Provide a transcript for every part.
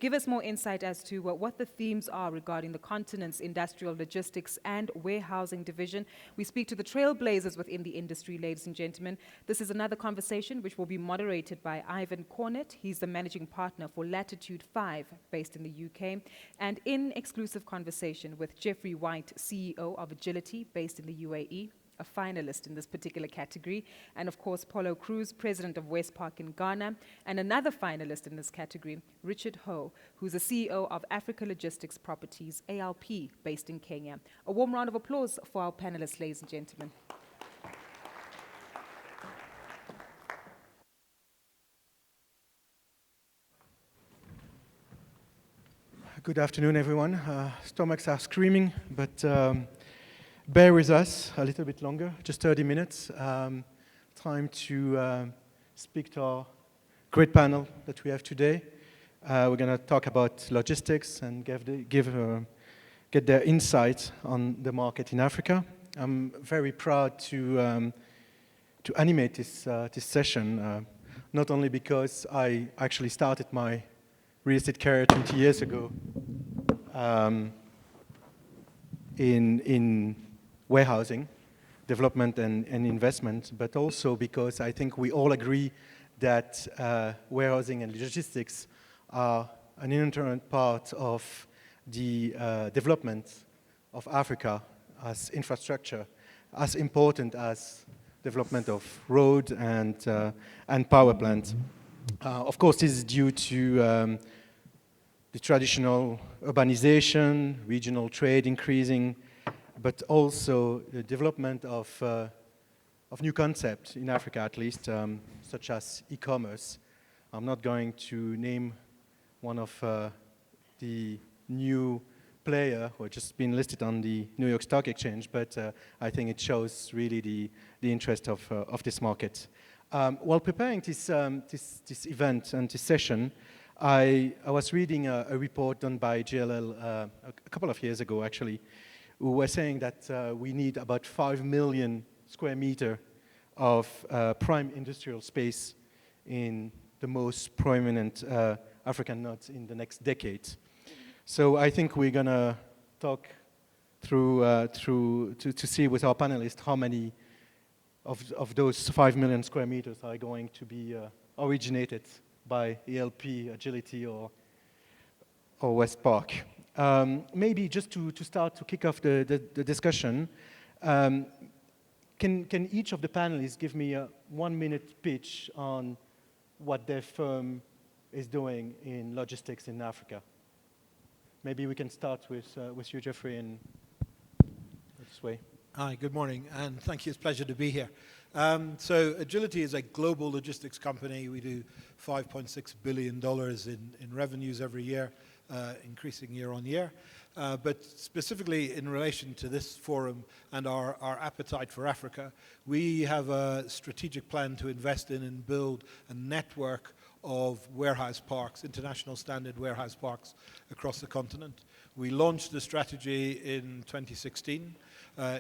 give us more insight as to what the themes are regarding the continent's industrial logistics and warehousing division, we speak to the trailblazers within the industry, ladies and gentlemen. This is another conversation which will be moderated by Ivan Cornett. He's the managing partner for Latitude 5, based in the UK, and in exclusive conversation with Jeffrey White, CEO of Agility, based in the UAE, a finalist in this particular category, and of course Paulo Cruz, president of Westpark in Ghana, and another finalist in this category, Richard Ho, who's the CEO of Africa Logistics Properties, ALP, based in Kenya. A warm round of applause for our panelists, ladies and gentlemen. Good afternoon, everyone. Stomachs are screaming, but bear with us a little bit longer, just 30 minutes. Time to speak to our great panel that we have today. We're going to talk about logistics and get their insight on the market in Africa. I'm very proud to animate this session, not only because I actually started my real estate career 20 years ago in warehousing, development and investment, but also because I think we all agree that warehousing and logistics are an inherent part of the development of Africa as infrastructure, as important as development of road and power plants. Of course, this is due to the traditional urbanization, regional trade increasing, but also the development of new concepts in Africa, at least, such as e-commerce. I'm not going to name one of the new player who has just been listed on the New York Stock Exchange, but I think it shows really the interest of this market. While preparing this event and this session, I was reading a report done by JLL a couple of years ago, actually, who were saying that we need about 5 million square meter of prime industrial space in the most prominent African nodes in the next decade. So I think we're going to talk to see with our panelists how many of those 5 million square meters are going to be originated by ALP, Agility, or Westpark. Maybe just to start to kick off the discussion, can each of the panelists give me a 1-minute pitch on what their firm is doing in logistics in Africa? Maybe we can start with you, Jeffrey, and this way. Hi, good morning, and thank you. It's a pleasure to be here. So Agility is a global logistics company. We do $5.6 billion in revenues every year, increasing year on year. But specifically in relation to this forum and our appetite for Africa, we have a strategic plan to invest in and build a network of warehouse parks, international standard warehouse parks across the continent. We launched the strategy in 2016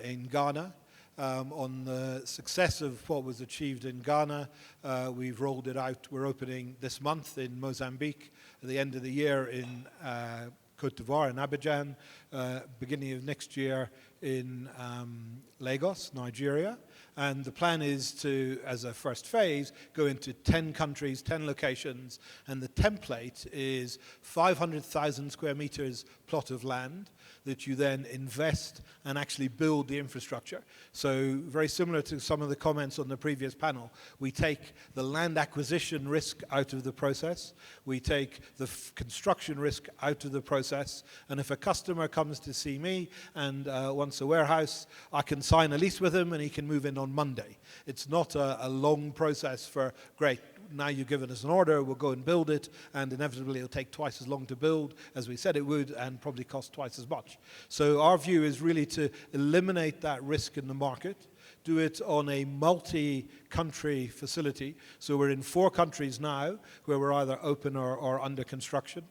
in Ghana. On the success of what was achieved in Ghana, we've rolled it out. We're opening this month in Mozambique, at the end of the year in Côte d'Ivoire, in Abidjan, beginning of next year in Lagos, Nigeria. And the plan is to, as a first phase, go into 10 countries, 10 locations, and the template is 500,000 square meters plot of land that you then invest and actually build the infrastructure. So very similar to some of the comments on the previous panel, we take the land acquisition risk out of the process, we take the construction risk out of the process, and if a customer comes to see me and wants a warehouse, I can sign a lease with him and he can move in on Monday. It's not a long process for, great, now you've given us an order, we'll go and build it, and inevitably it'll take twice as long to build as we said it would and probably cost twice as much. So our view is really to eliminate that risk in the market, do it on a multi-country facility. So we're in 4 countries now where we're either open or under construction.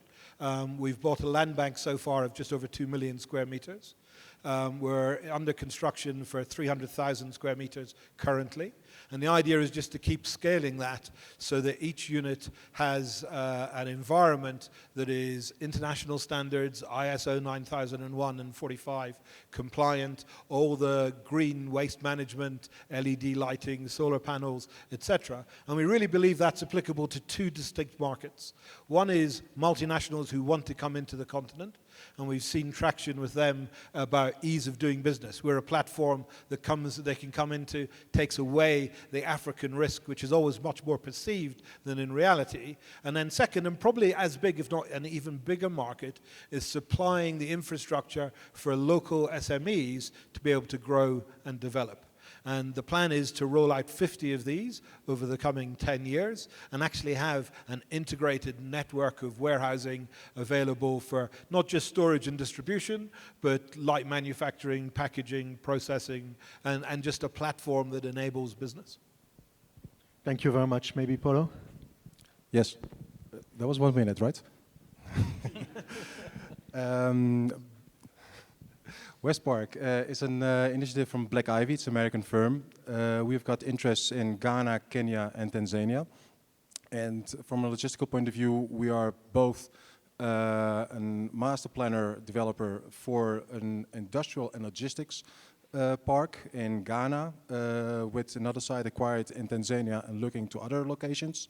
We've bought a land bank so far of just over 2 million square meters. We're under construction for 300,000 square meters currently. And the idea is just to keep scaling that so that each unit has an environment that is international standards, ISO 9001 and 45 compliant, all the green waste management, LED lighting, solar panels, etc. And we really believe that's applicable to two distinct markets. One is multinationals who want to come into the continent, and we've seen traction with them about ease of doing business. We're a platform that they can come into, takes away the African risk, which is always much more perceived than in reality. And then second, and probably as big, if not an even bigger market, is supplying the infrastructure for local SMEs to be able to grow and develop. And the plan is to roll out 50 of these over the coming 10 years and actually have an integrated network of warehousing available for not just storage and distribution, but light manufacturing, packaging, processing, and just a platform that enables business. Thank you very much. Maybe Paulo? Yes, that was 1 minute, right? Westpark is an initiative from Black Ivy. It's an American firm. We've got interests in Ghana, Kenya, and Tanzania. And from a logistical point of view, we are both a master planner developer for an industrial and logistics park in Ghana, with another site acquired in Tanzania and looking to other locations.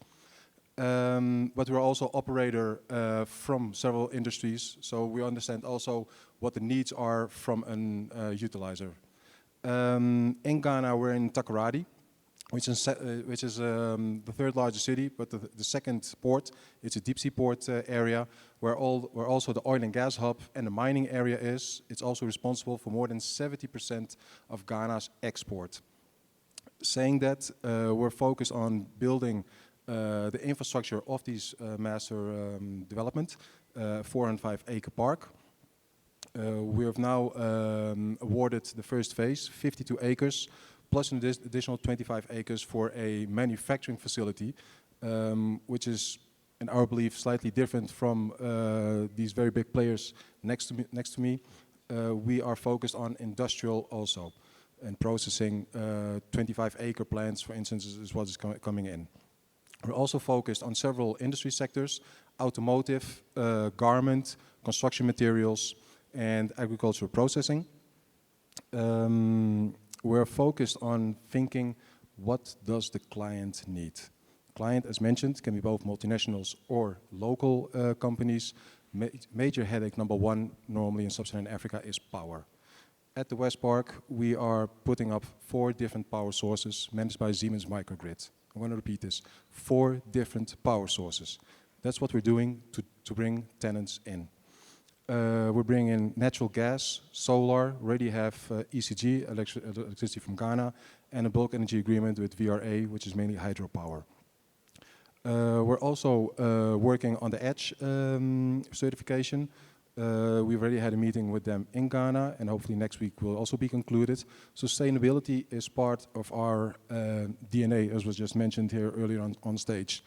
But we're also operator from several industries, so we understand also what the needs are from an utilizer. In Ghana, we're in Takoradi, which is the third largest city, but the second port. It's a deep sea port area where also the oil and gas hub and the mining area is. It's also responsible for more than 70% of Ghana's export. Saying that, we're focused on building the infrastructure of these master development, 405-acre park. We have now awarded the first phase, 52 acres, plus an additional 25 acres for a manufacturing facility, which is, in our belief, slightly different from these very big players next to me. We are focused on industrial also, and processing 25-acre plants, for instance, is what is coming in. We're also focused on several industry sectors: automotive, garment, construction materials, and agricultural processing. We're focused on thinking, what does the client need? Client, as mentioned, can be both multinationals or local companies. Major headache number one, normally in Sub-Saharan Africa, is power. At the Westpark, we are putting up 4 different power sources managed by Siemens Microgrid. I'm going to repeat this: 4 different power sources. That's what we're doing to bring tenants in. We're bringing in natural gas, solar, already have ECG, electricity from Ghana, and a bulk energy agreement with VRA, which is mainly hydropower. We're also working on the EDGE certification. We've already had a meeting with them in Ghana, and hopefully next week will also be concluded. Sustainability is part of our DNA, as was just mentioned here earlier on stage.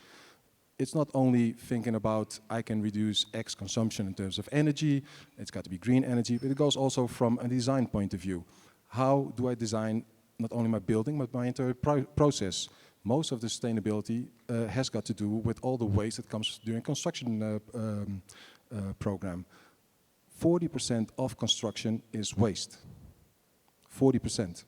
It's not only thinking about I can reduce X consumption in terms of energy, it's got to be green energy, but it goes also from a design point of view. How do I design not only my building, but my entire process? Most of the sustainability has got to do with all the waste that comes during construction program. 40% of construction is waste. 40%.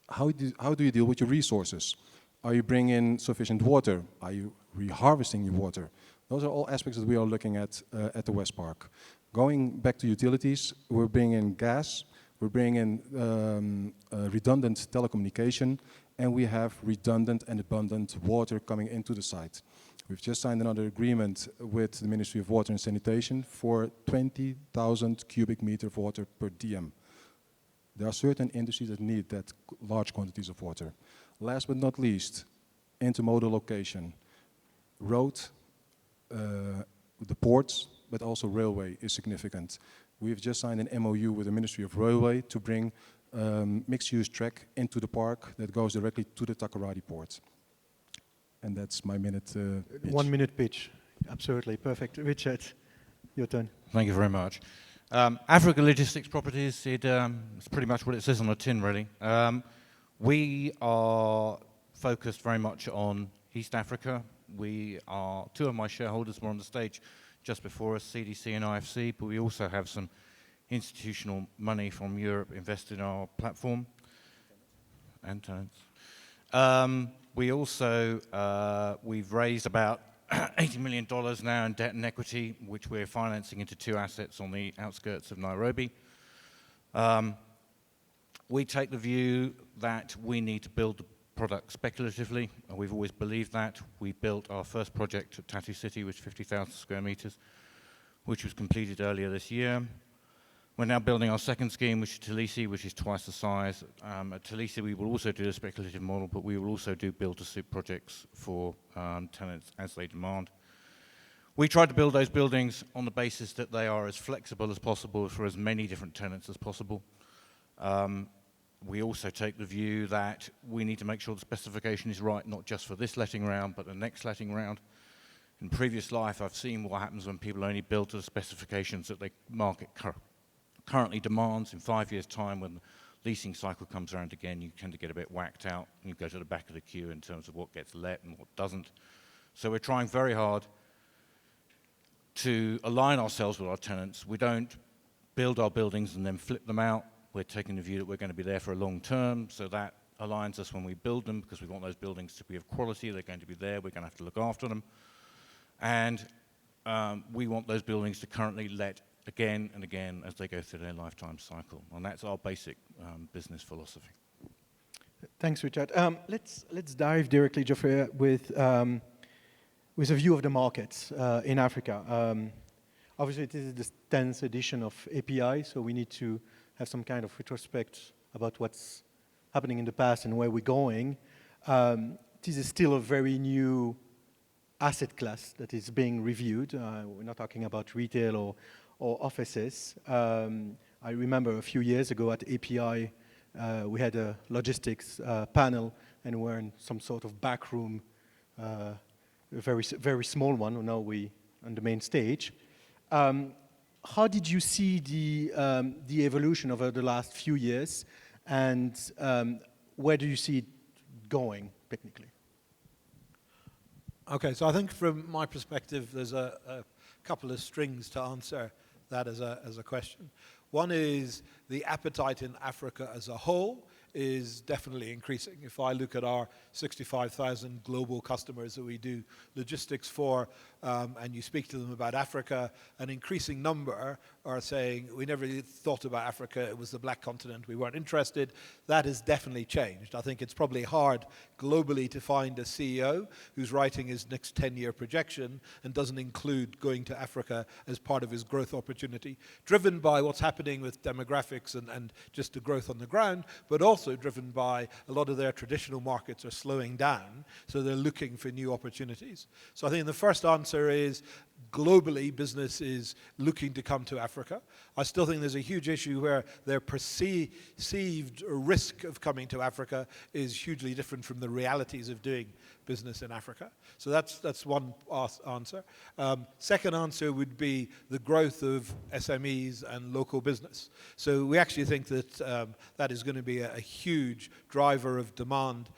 How do you deal with your resources? Are you bringing in sufficient water? Are you reharvesting your water? Those are all aspects that we are looking at the Westpark. Going back to utilities, we're bringing in gas, we're bringing in redundant telecommunication, and we have redundant and abundant water coming into the site. We've just signed another agreement with the Ministry of Water and Sanitation for 20,000 cubic meter of water per diem. There are certain industries that need that large quantities of water. Last but not least, intermodal location. Road, the ports, but also railway is significant. We've just signed an MOU with the Ministry of Railway to bring mixed-use track into the park that goes directly to the Takoradi port. And that's my minute pitch. 1 minute pitch. Absolutely perfect. Richard, your turn. Thank you very much. Africa Logistics Properties, it's pretty much what it says on the tin, really. We are focused very much on East Africa. Two of my shareholders were on the stage just before us, CDC and IFC, but we also have some institutional money from Europe invested in our platform. And tenants. We've raised about $80 million now in debt and equity, which we're financing into 2 assets on the outskirts of Nairobi. We take the view that we need to build the product speculatively, and we've always believed that. We built our first project at Tatu City, which is 50,000 square meters, which was completed earlier this year. We're now building our second scheme, which is Talisi, which is twice the size. At Talisi, we will also do a speculative model, but we will also do build-to-suit projects for tenants as they demand. We try to build those buildings on the basis that they are as flexible as possible for as many different tenants as possible. We also take the view that we need to make sure the specification is right, not just for this letting round, but the next letting round. In previous life, I've seen what happens when people only build to the specifications that the market currently demands. In 5 years' time, when the leasing cycle comes around again, you tend to get a bit whacked out, and you go to the back of the queue in terms of what gets let and what doesn't. So we're trying very hard to align ourselves with our tenants. We don't build our buildings and then flip them out. We're taking the view that we're going to be there for a long term, so that aligns us when we build them, because we want those buildings to be of quality. They're going to be there. We're going to have to look after them. And we want those buildings to currently let again and again as they go through their lifetime cycle. And that's our basic business philosophy. Thanks, Richard. Let's dive directly, Geoffrey, with a view of the markets in Africa. Obviously, this is the 10th edition of API, so we need to have some kind of retrospect about what's happening in the past and where we're going. This is still a very new asset class that is being reviewed. We're not talking about retail or offices. I remember a few years ago at API, we had a logistics panel, and we were in some sort of back room, a very small one. Now we on the main stage. How did you see the evolution over the last few years, and where do you see it going technically? Okay, so I think from my perspective, there's a couple of strings to answer that as a question. One is the appetite in Africa as a whole is definitely increasing. If I look at our 65,000 global customers that we do logistics for, and you speak to them about Africa, an increasing number are saying, we never really thought about Africa, it was the black continent, we weren't interested. That has definitely changed. I think it's probably hard globally to find a CEO who's writing his next 10-year projection and doesn't include going to Africa as part of his growth opportunity, driven by what's happening with demographics and just the growth on the ground, but also driven by a lot of their traditional markets are slowing down, so they're looking for new opportunities. So I think the first answer is globally business is looking to come to Africa. I still think there's a huge issue where their perceived risk of coming to Africa is hugely different from the realities of doing business in Africa. So that's one answer. Second answer would be the growth of SMEs and local business. So we actually think that that is going to be a huge driver of demand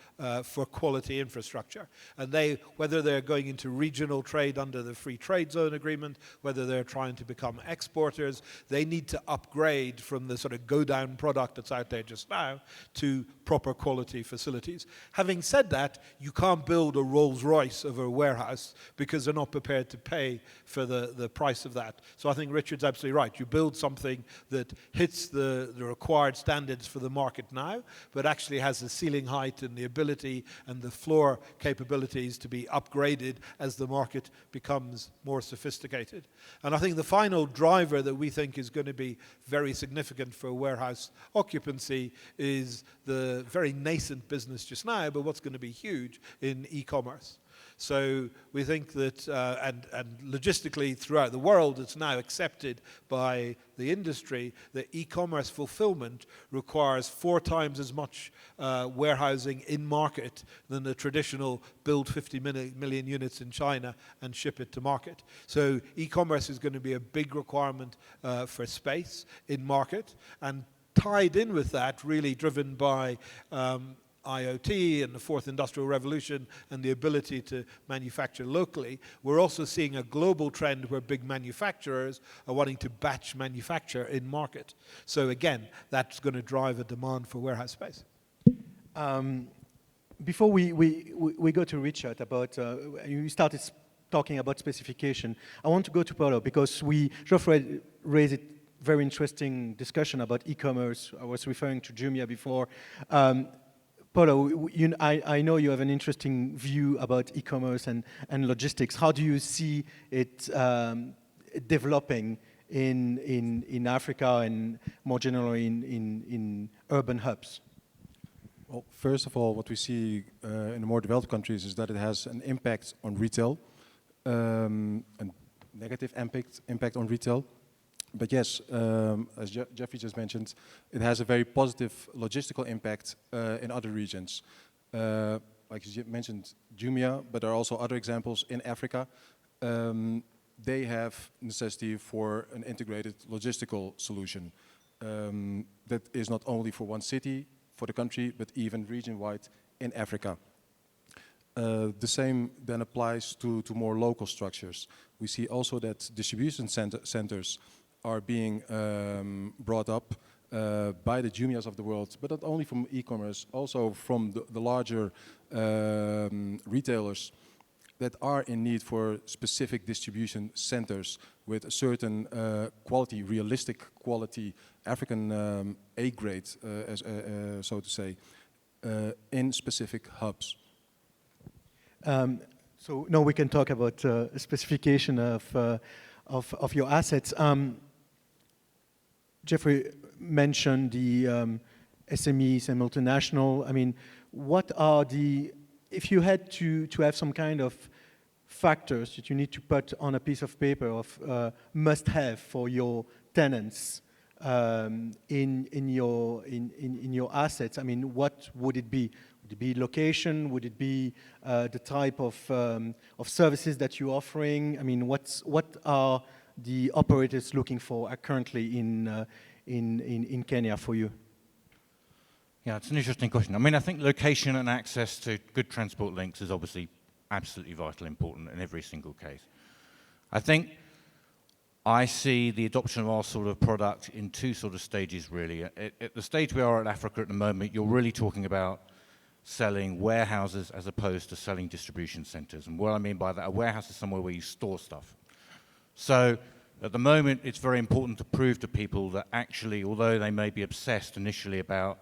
for quality infrastructure. And whether they're going into regional trade under the Free Trade Zone Agreement, whether they're trying to become exporters, they need to upgrade from the sort of go-down product that's out there just now to proper quality facilities. Having said that, you can't build a Rolls-Royce of a warehouse because they're not prepared to pay for the price of that. So I think Richard's absolutely right. You build something that hits the required standards for the market now, but actually has the ceiling height and the ability and the floor capabilities to be upgraded as the market becomes more sophisticated. And I think the final driver that we think is going to be very significant for warehouse occupancy is the very nascent business just now, but what's going to be huge in e-commerce. So we think that, and logistically throughout the world, it's now accepted by the industry that e-commerce fulfillment requires 4 times as much warehousing in market than the traditional build 50 million units in China and ship it to market. So e-commerce is going to be a big requirement for space in market, and tied in with that, really driven by IoT and the fourth industrial revolution and the ability to manufacture locally, we're also seeing a global trend where big manufacturers are wanting to batch manufacture in market. So again, that's going to drive a demand for warehouse space. Before we go to Richard about, you started talking about specification, I want to go to Paulo because Geoffrey raised a very interesting discussion about e-commerce. I was referring to Jumia before. Paulo, I know you have an interesting view about e-commerce and logistics. How do you see it developing in Africa and more generally in urban hubs? Well, first of all, what we see in the more developed countries is that it has an impact on retail, a negative impact on retail. But yes, as Geoffrey just mentioned, it has a very positive logistical impact in other regions. Like you mentioned, Jumia, but there are also other examples in Africa. They have necessity for an integrated logistical solution that is not only for one city, for the country, but even region-wide in Africa. The same then applies to more local structures. We see also that distribution centers are being brought up by the Jumias of the world, but not only from e-commerce, also from the larger retailers that are in need for specific distribution centers with a certain quality, realistic quality, African A grade, so to say, in specific hubs. So now we can talk about specification of your assets. Geoffrey mentioned the SMEs and multinational. I mean, what are if you had to have some kind of factors that you need to put on a piece of paper of must-have for your tenants in your assets, I mean, what would it be? Would it be location? Would it be the type of services that you're offering? I mean, what are the operators looking for currently in Kenya for you? Yeah, it's an interesting question. I mean, I think location and access to good transport links is obviously absolutely vital, important in every single case. I think I see the adoption of our sort of product in 2 sort of stages, really. At the stage we are at Africa at the moment, you're really talking about selling warehouses as opposed to selling distribution centers. And what I mean by that, a warehouse is somewhere where you store stuff. So at the moment, it's very important to prove to people that actually, although they may be obsessed initially about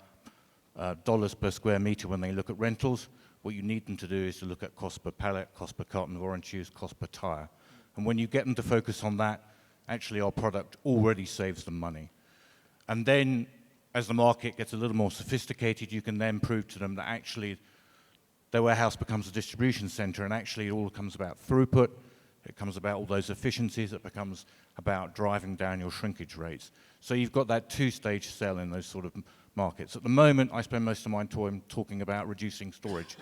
dollars per square meter when they look at rentals, what you need them to do is to look at cost per pallet, cost per carton of orange juice, cost per tire. And when you get them to focus on that, actually our product already saves them money. And then as the market gets a little more sophisticated, you can then prove to them that actually their warehouse becomes a distribution center, and actually it all comes about throughput, it comes about all those efficiencies, it becomes about driving down your shrinkage rates. So you've got that 2-stage sell in those sort of markets. At the moment, I spend most of my time talking about reducing storage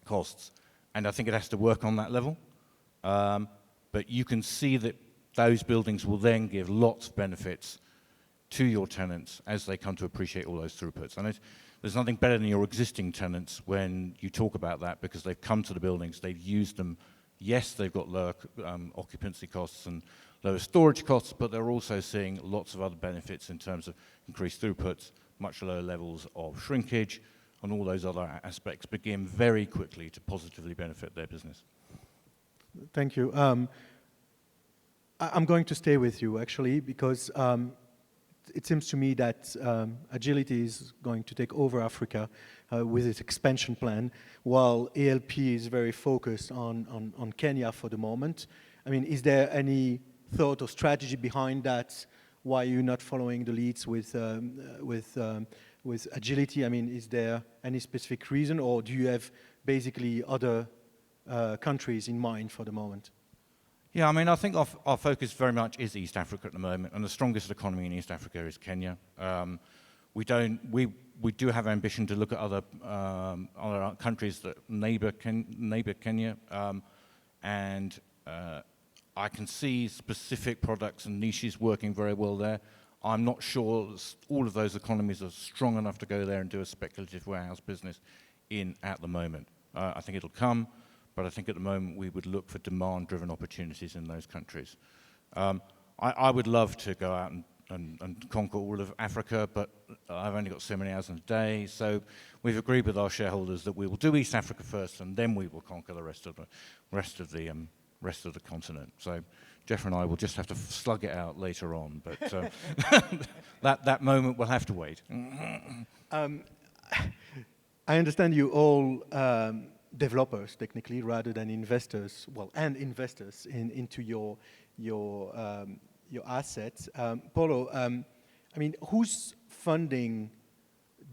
costs. And I think it has to work on that level. But you can see that those buildings will then give lots of benefits to your tenants as they come to appreciate all those throughputs. And there's nothing better than your existing tenants when you talk about that, because they've come to the buildings, they've used them. Yes, they've got lower occupancy costs and lower storage costs, but they're also seeing lots of other benefits in terms of increased throughputs, much lower levels of shrinkage, and all those other aspects begin very quickly to positively benefit their business. Thank you. I'm going to stay with you, actually, because it seems to me that Agility is going to take over Africa with its expansion plan, while ALP is very focused on Kenya for the moment. I mean, is there any thought or strategy behind that? Why are you not following the leads with Agility? I mean, is there any specific reason, or do basically other countries in mind for the moment? Yeah, I mean, I think our focus very much is East Africa at the moment, and the strongest economy in East Africa is Kenya. We do have ambition to look at other countries that neighbor Kenya, and I can see specific products and niches working very well there. I'm not sure all of those economies are strong enough to go there and do a speculative warehouse business at the moment. I think it'll come, but I think at the moment we would look for demand-driven opportunities in those countries. I would love to go out and conquer all of Africa, but I've only got so many hours in a day, so we've agreed with our shareholders that we will do East Africa first, and then we will conquer the rest of the continent. So Jeff and I will just have to slug it out later on, but that moment will have to wait. I understand you all developers, technically, rather than investors, and investors into your assets. Paulo, I mean, who's funding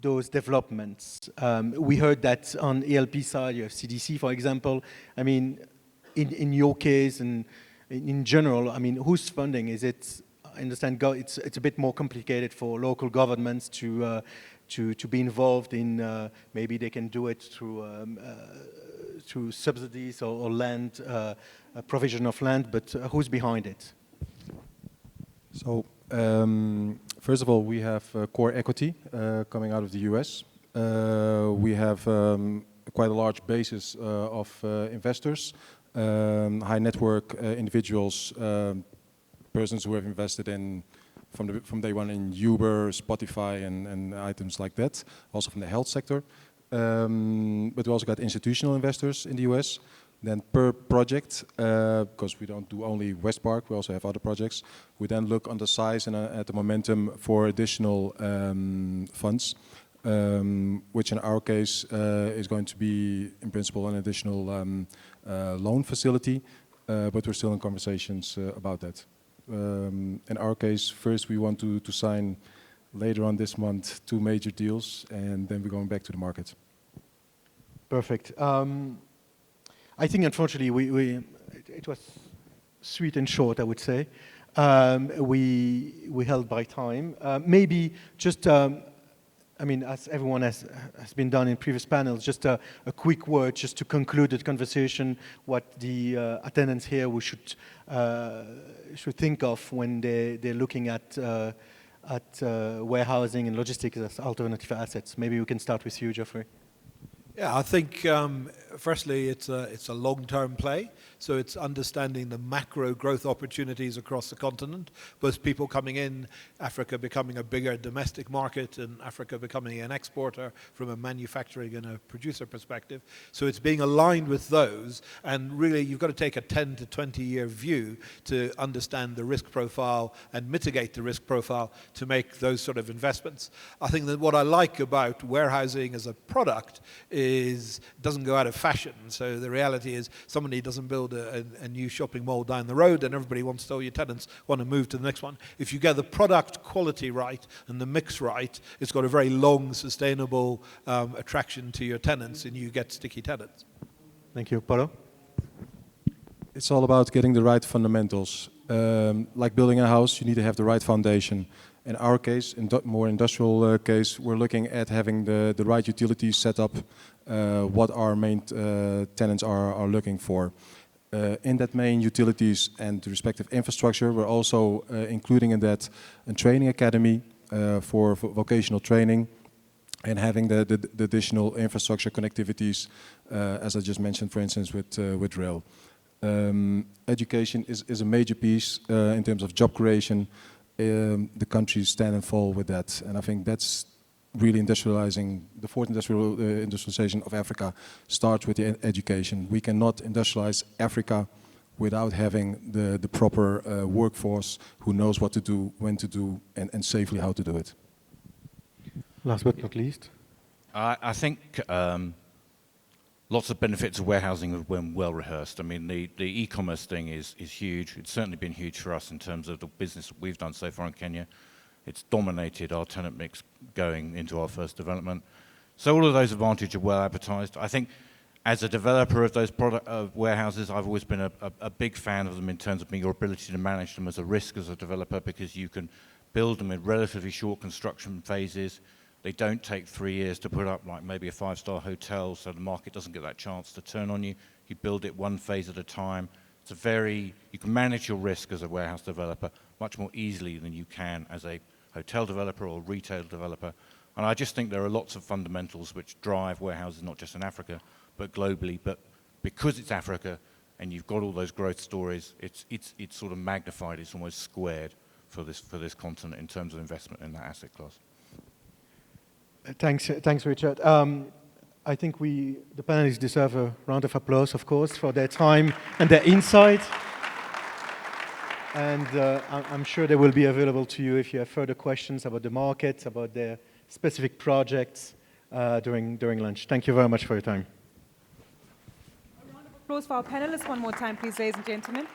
those developments? We heard that on ELP side, you have CDC, for example. I mean, in your case and in general, I mean, who's funding? Is it, I understand it's a bit more complicated for local governments to be involved in, maybe they can do it through subsidies or land, provision of land, but who's behind it? So, first of all, we have Core Equity coming out of the US. We have quite a large basis of investors, high network individuals, persons who have invested in from day one in Uber, Spotify, and items like that, also from the health sector. But we also got institutional investors in the US. Then per project, because we don't do only West Park, we also have other projects, we then look on the size and at the momentum for additional funds, which in our case is going to be, in principle, an additional loan facility, but we're still in conversations about that. In our case, first we want to sign later on this month 2 major deals, and then we're going back to the market. Perfect. I think, unfortunately, it was sweet and short, I would say. We held by time. Maybe just, I mean, as everyone has been done in previous panels, just a quick word just to conclude the conversation, what the attendants here we should think of when they're looking at warehousing and logistics as alternative assets. Maybe we can start with you, Geoffrey. Yeah, I think firstly it's a long-term play, so it's understanding the macro growth opportunities across the continent, both people coming in, Africa becoming a bigger domestic market, and Africa becoming an exporter from a manufacturing and a producer perspective. So it's being aligned with those, and really you've got to take a 10 to 20 year view to understand the risk profile and mitigate the risk profile to make those sort of investments. I think that what I like about warehousing as a product is it doesn't go out of fashion. So the reality is somebody doesn't build a new shopping mall down the road and everybody wants to, all your tenants want to move to the next one. If you get the product quality right and the mix right, it's got a very long, sustainable attraction to your tenants, and you get sticky tenants. Thank you. Paulo? It's all about getting the right fundamentals. Like building a house, you need to have the right foundation. In our case, in more industrial case, we're looking at having the right utilities set up, what our main tenants are looking for. In that main utilities and the respective infrastructure, we're also including in that a training academy for vocational training, and having the additional infrastructure connectivities, as I just mentioned, for instance, with rail. Education is a major piece in terms of job creation. The countries stand and fall with that, and I think that's really industrializing. The fourth industrialization of Africa starts with the education. We cannot industrialize Africa without having the proper workforce who knows what to do, when to do, and safely how to do it. Last but not least. I think lots of benefits of warehousing when well rehearsed. I mean, the e-commerce thing is huge. It's certainly been huge for us in terms of the business that we've done so far in Kenya. It's dominated our tenant mix going into our first development. So all of those advantages are well advertised. I think As a developer of those warehouses, I've always been a big fan of them in terms of your ability to manage them as a risk as a developer, because you can build them in relatively short construction phases. They don't take 3 years to put up, like maybe a 5-star hotel, so the market doesn't get that chance to turn on you. You build it one phase at a time. You can manage your risk as a warehouse developer much more easily than you can as a hotel developer or retail developer. And I just think there are lots of fundamentals which drive warehouses, not just in Africa, but globally. But because it's Africa and you've got all those growth stories, it's sort of magnified, it's almost squared for this continent in terms of investment in that asset class. Thanks, Richard. I think the panelists deserve a round of applause, of course, for their time and their insight. And I'm sure they will be available to you if you have further questions about the market, about their specific projects during lunch. Thank you very much for your time. A round of applause for our panelists one more time, please, ladies and gentlemen.